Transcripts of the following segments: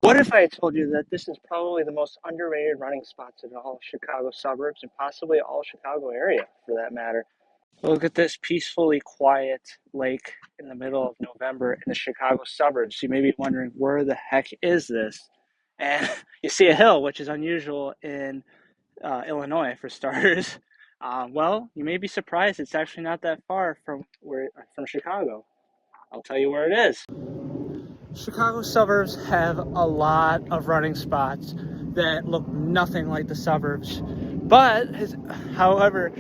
What if I told you that this is probably the most underrated running spots in all Chicago suburbs and possibly all Chicago area for that matter? Look at this peacefully quiet lake in the middle of November in the Chicago suburbs. You may be wondering, where the heck is this? And you see a hill, which is unusual in Illinois for starters. Well, you may be surprised. It's actually not that far from Chicago. I'll tell you where it is. Chicago suburbs have a lot of running spots that look nothing like the suburbs. But, however,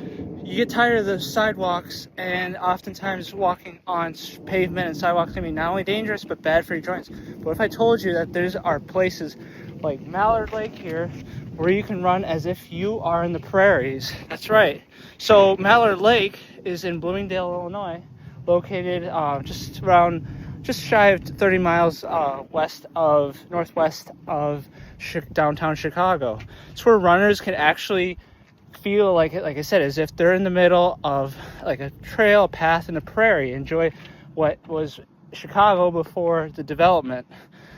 you get tired of the sidewalks, and oftentimes walking on pavement and sidewalks can be not only dangerous but bad for your joints. But if I told you that there are places like Mallard Lake here where you can run as if you are in the prairies. That's right. So Mallard Lake is in Bloomingdale, Illinois, located just shy of 30 miles northwest of downtown Chicago. It's where runners can actually feel like I said, as if they're in the middle of like a trail, a path in a prairie. Enjoy what was Chicago before the development.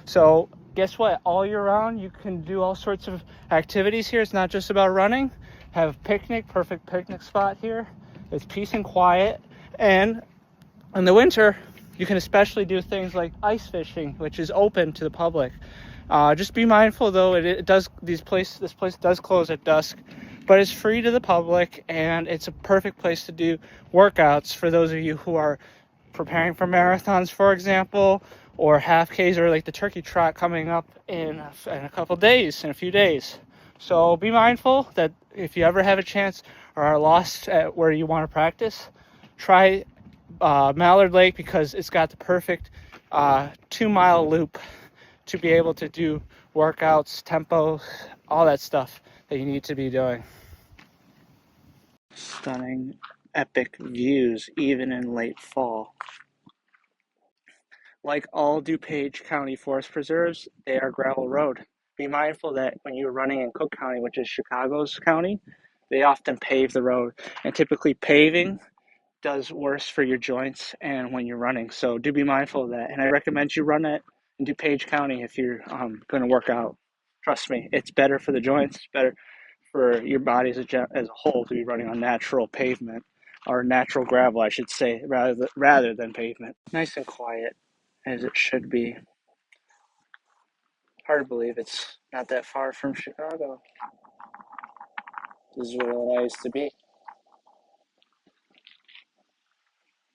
So guess what? All year round, you can do all sorts of activities here. It's not just about running. Have perfect picnic spot here. It's peace and quiet. And in the winter, you can especially do things like ice fishing, which is open to the public. Just be mindful, though. This place does close at dusk, but it's free to the public, and it's a perfect place to do workouts for those of you who are preparing for marathons, for example, or half Ks, or like the turkey trot coming up in a few days. So be mindful that if you ever have a chance or are lost at where you want to practice, try Mallard Lake, because it's got the perfect 2-mile loop to be able to do workouts, tempo, all that stuff that you need to be doing. Stunning, epic views even in late fall. Like all DuPage County forest preserves, they are gravel road. Be mindful that when you're running in Cook County, which is Chicago's county, they often pave the road, and typically paving does worse for your joints and when you're running. So do be mindful of that. And I recommend you run it in DuPage County if you're going to work out. Trust me, it's better for the joints, it's better for your body as a whole to be running on natural pavement, or natural gravel, I should say, rather than pavement. Nice and quiet, as it should be. Hard to believe it's not that far from Chicago. This is where I used to be.